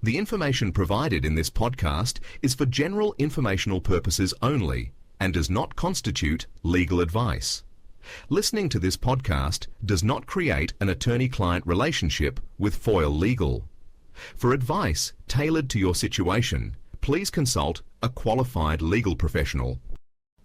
The information provided in this podcast is for general informational purposes only and does not constitute legal advice. Listening to this podcast does not create an attorney-client relationship with Foyle Legal. For advice tailored to your situation, please consult a qualified legal professional.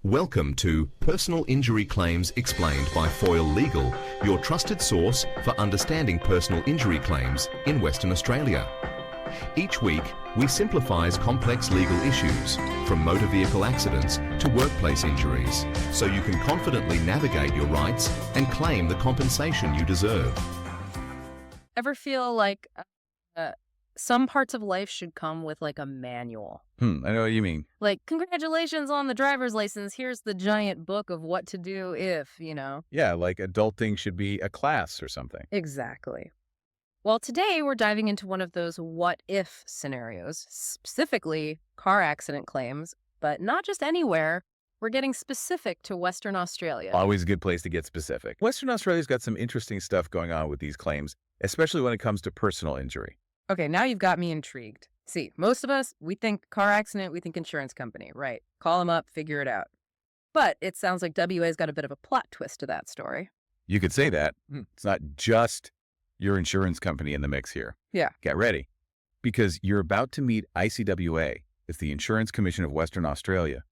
Welcome to Personal Injury Claims Explained by Foyle Legal, your trusted source for understanding personal injury claims in Western Australia. Each week, we simplify complex legal issues, from motor vehicle accidents to workplace injuries, so you can confidently navigate your rights and claim the compensation you deserve. Ever feel like some parts of life should come with like a manual? I know what you mean. Like, congratulations on the driver's license. Here's the giant book of what to do if, Yeah, like adulting should be a class or something. Exactly. Well, today we're diving into one of those what-if scenarios, specifically car accident claims, but not just anywhere. We're getting specific to Western Australia. Always a good place to get specific. Western Australia's got some interesting stuff going on with these claims, especially when it comes to personal injury. Okay, now you've got me intrigued. See, most of us, we think car accident, we think insurance company, right? Call them up, figure it out. But it sounds like WA's got a bit of a plot twist to that story. You could say that. It's not just your insurance company in the mix here. Yeah. Get ready, because you're about to meet ICWA. It's the Insurance Commission of Western Australia.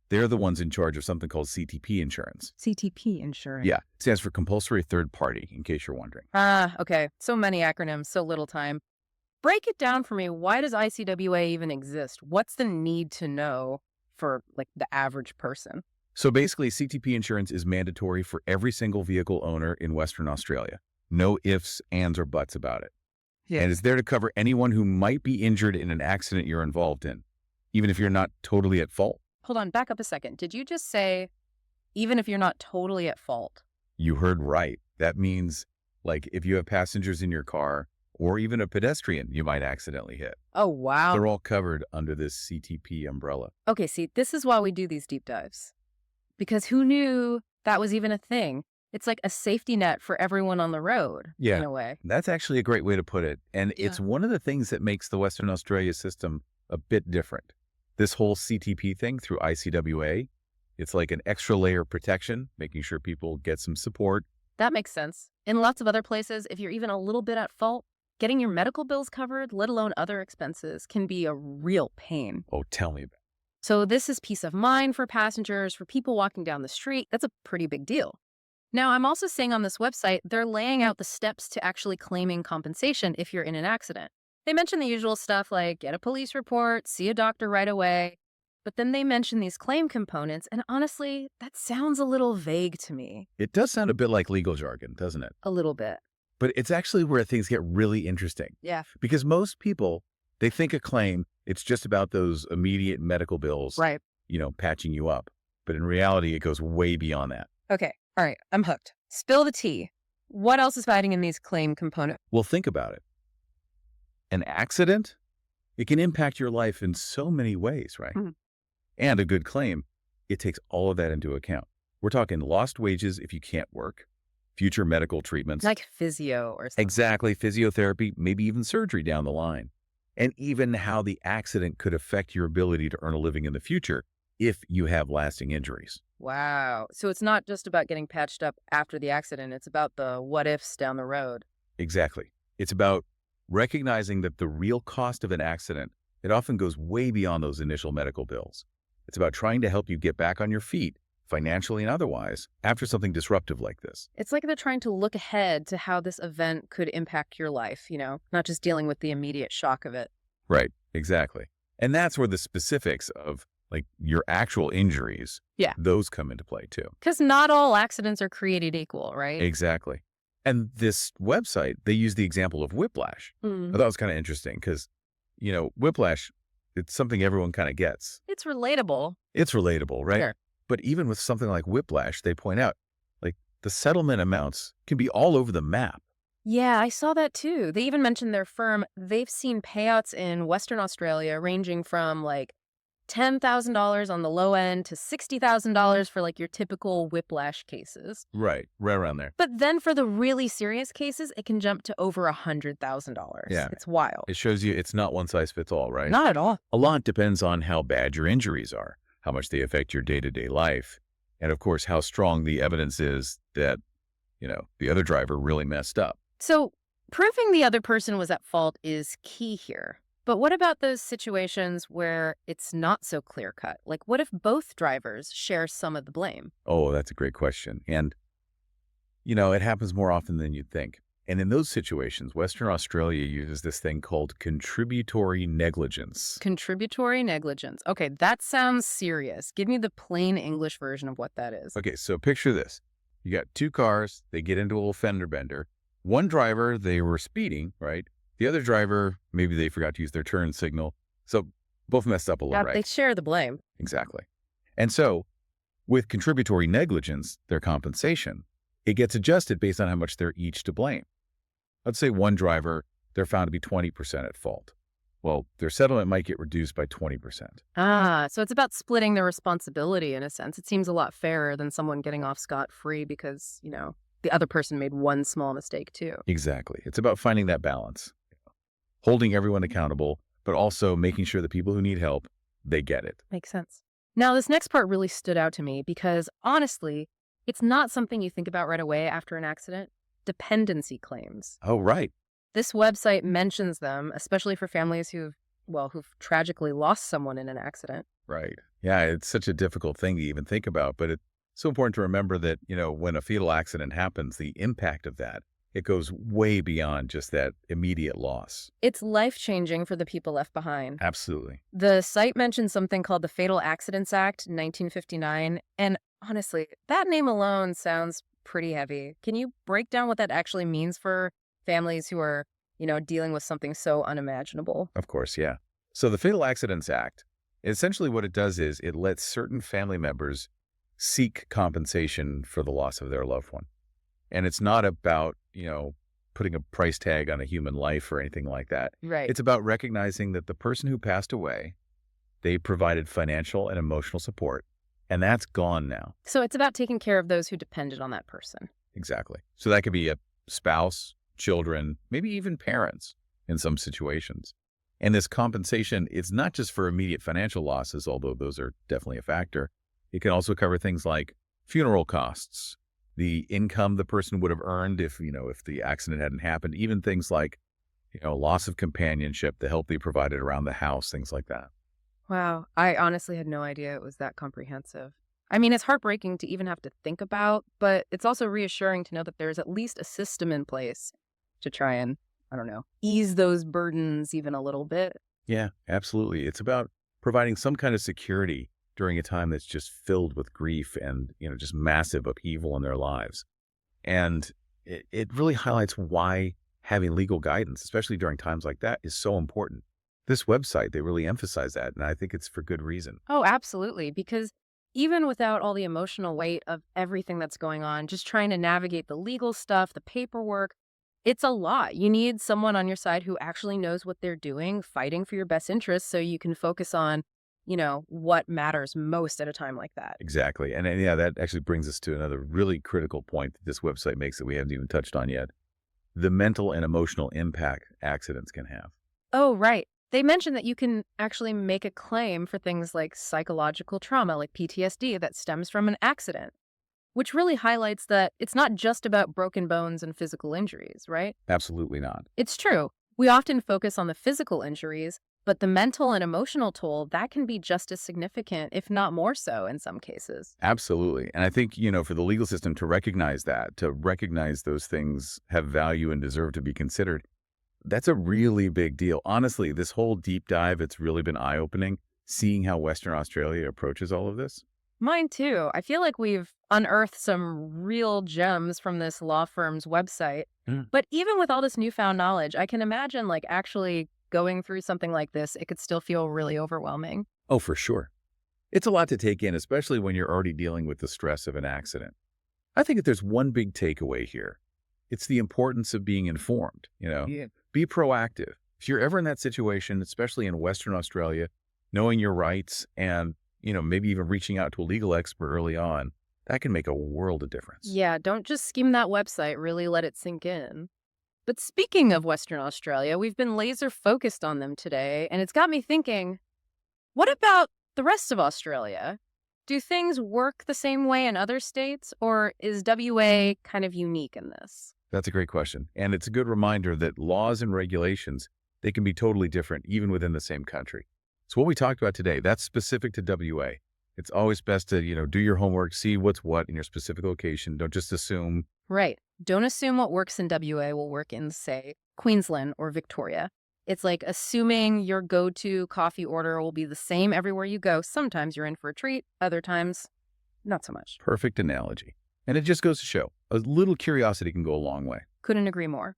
They're the ones in charge of something called CTP insurance. CTP insurance. Yeah, it stands for Compulsory Third Party, in case you're wondering. Okay. So many acronyms, so little time. Break it down for me. Why does ICWA even exist? What's the need to know for like the average person? So basically, CTP insurance is mandatory for every single vehicle owner in Western Australia. No ifs, ands, or buts about it. Yeah. And it's there to cover anyone who might be injured in an accident you're involved in, even if you're not totally at fault. Hold on, back up a second. Did you just say, even if you're not totally at fault? You heard right. That means, like, if you have passengers in your car, or even a pedestrian you might accidentally hit. Oh, wow. They're all covered under this CTP umbrella. Okay, see, this is why we do these deep dives. Because who knew that was even a thing? It's like a safety net for everyone on the road, in a way. That's actually a great way to put it. And Yeah. It's one of the things that makes the Western Australia system a bit different. This whole CTP thing through ICWA, it's like an extra layer of protection, making sure people get some support. That makes sense. In lots of other places, if you're even a little bit at fault, getting your medical bills covered, let alone other expenses, can be a real pain. Oh, tell me about it. So this is peace of mind for passengers, for people walking down the street. That's a pretty big deal. Now, I'm also seeing on this website, they're laying out the steps to actually claiming compensation if you're in an accident. They mention the usual stuff like get a police report, see a doctor right away. But then they mention these claim components, and honestly, that sounds a little vague to me. It does sound a bit like legal jargon, doesn't it? A little bit. But it's actually where things get really interesting. Yeah. Because most people, they think a claim, it's just about those immediate medical bills, Right. Patching you up. But in reality, it goes way beyond that. Okay. All right. I'm hooked. Spill the tea. What else is hiding in these claim components? Well, think about it. An accident, it can impact your life in so many ways, right? Mhm. And a good claim, it takes all of that into account. We're talking lost wages if you can't work, future medical treatments. Like physio or something. Exactly, physiotherapy, maybe even surgery down the line. And even how the accident could affect your ability to earn a living in the future if you have lasting injuries. Wow. So it's not just about getting patched up after the accident. It's about the what ifs down the road. Exactly. It's about recognizing that the real cost of an accident, it often goes way beyond those initial medical bills. It's about trying to help you get back on your feet, financially and otherwise, after something disruptive like this. It's like they're trying to look ahead to how this event could impact your life, not just dealing with the immediate shock of it. Right, exactly. And that's where the specifics of like your actual injuries, those come into play too. Because not all accidents are created equal, right? Exactly. And this website, they use the example of whiplash. I thought it was kind of interesting because, whiplash, it's something everyone kind of gets. It's relatable. It's relatable, right? Sure. But even with something like whiplash, they point out, like, the settlement amounts can be all over the map. Yeah, I saw that too. They even mentioned their firm. They've seen payouts in Western Australia ranging from like $10,000 on the low end to $60,000 for like your typical whiplash cases. Right around there. But then for the really serious cases, it can jump to over $100,000. Yeah. It's wild. It shows you it's not one size fits all, right? Not at all. A lot depends on how bad your injuries are, how much they affect your day-to-day life, and of course, how strong the evidence is that, the other driver really messed up. So proving the other person was at fault is key here. But what about those situations where it's not so clear-cut? Like, what if both drivers share some of the blame? Oh, that's a great question. And, it happens more often than you'd think. And in those situations, Western Australia uses this thing called contributory negligence. Contributory negligence. Okay, that sounds serious. Give me the plain English version of what that is. Okay, so picture this. You got two cars, they get into a little fender bender. One driver, they were speeding, right? The other driver, maybe they forgot to use their turn signal. So both messed up a little, right? They share the blame. Exactly. And so with contributory negligence, their compensation, it gets adjusted based on how much they're each to blame. Let's say one driver, they're found to be 20% at fault. Well, their settlement might get reduced by 20%. So it's about splitting the responsibility in a sense. It seems a lot fairer than someone getting off scot-free because, the other person made one small mistake too. Exactly. It's about finding that balance, holding everyone accountable, but also making sure the people who need help, they get it. Makes sense. Now, this next part really stood out to me because, honestly, it's not something you think about right away after an accident. Dependency claims. Oh, right. This website mentions them, especially for families who've tragically lost someone in an accident. Right. Yeah, it's such a difficult thing to even think about, but it's so important to remember that, when a fatal accident happens, the impact of that, it goes way beyond just that immediate loss. It's life-changing for the people left behind. Absolutely. The site mentions something called the Fatal Accidents Act, 1959, and honestly, that name alone sounds pretty heavy. Can you break down what that actually means for families who are, dealing with something so unimaginable? Of course, yeah. So the Fatal Accidents Act, essentially what it does is it lets certain family members seek compensation for the loss of their loved one. And it's not about, putting a price tag on a human life or anything like that. Right. It's about recognizing that the person who passed away, they provided financial and emotional support, and that's gone now. So it's about taking care of those who depended on that person. Exactly. So that could be a spouse, children, maybe even parents in some situations. And this compensation, it's not just for immediate financial losses, although those are definitely a factor. It can also cover things like funeral costs, the income the person would have earned if the accident hadn't happened, even things like, loss of companionship, the help they provided around the house, things like that. Wow. I honestly had no idea it was that comprehensive. I mean, it's heartbreaking to even have to think about, but it's also reassuring to know that there's at least a system in place to try and, ease those burdens even a little bit. Yeah, absolutely. It's about providing some kind of security during a time that's just filled with grief and, just massive upheaval in their lives. And it really highlights why having legal guidance, especially during times like that, is so important. This website, they really emphasize that, and I think it's for good reason. Oh, absolutely. Because even without all the emotional weight of everything that's going on, just trying to navigate the legal stuff, the paperwork, it's a lot. You need someone on your side who actually knows what they're doing, fighting for your best interests so you can focus on, what matters most at a time like that. Exactly. And yeah, that actually brings us to another really critical point that this website makes that we haven't even touched on yet. The mental and emotional impact accidents can have. Oh, right. They mentioned that you can actually make a claim for things like psychological trauma, like PTSD, that stems from an accident, which really highlights that it's not just about broken bones and physical injuries, right? Absolutely not. It's true. We often focus on the physical injuries, but the mental and emotional toll, that can be just as significant, if not more so in some cases. Absolutely. And I think, for the legal system to recognize that, to recognize those things have value and deserve to be considered, that's a really big deal. Honestly, this whole deep dive, it's really been eye-opening, seeing how Western Australia approaches all of this. Mine too. I feel like we've unearthed some real gems from this law firm's website. But even with all this newfound knowledge, I can imagine actually going through something like this, it could still feel really overwhelming. Oh, for sure. It's a lot to take in, especially when you're already dealing with the stress of an accident. I think if there's one big takeaway here, it's the importance of being informed, Yeah. Be proactive. If you're ever in that situation, especially in Western Australia, Knowing your rights and, maybe even reaching out to a legal expert early on, that can make a world of difference. Yeah, don't just skim that website, really let it sink in. But speaking of Western Australia, we've been laser focused on them today, and it's got me thinking, what about the rest of Australia? Do things work the same way in other states, or is WA kind of unique in this? That's a great question. And it's a good reminder that laws and regulations, they can be totally different even within the same country. So what we talked about today, that's specific to WA. It's always best to, do your homework, see what's what in your specific location. Don't just assume. Right. Don't assume what works in WA will work in, say, Queensland or Victoria. It's like assuming your go-to coffee order will be the same everywhere you go. Sometimes you're in for a treat, other times, not so much. Perfect analogy. And it just goes to show, a little curiosity can go a long way. Couldn't agree more.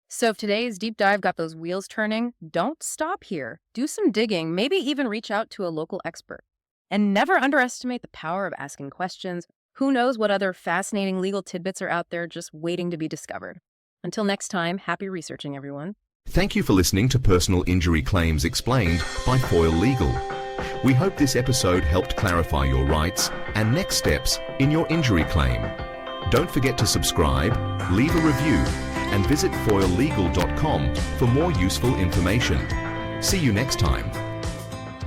So if today's deep dive got those wheels turning, don't stop here. Do some digging, maybe even reach out to a local expert. And never underestimate the power of asking questions. Who knows what other fascinating legal tidbits are out there just waiting to be discovered. Until next time, happy researching, everyone. Thank you for listening to Personal Injury Claims Explained by Foyle Legal. We hope this episode helped clarify your rights and next steps in your injury claim. Don't forget to subscribe, leave a review, and visit foylelegal.com for more useful information. See you next time.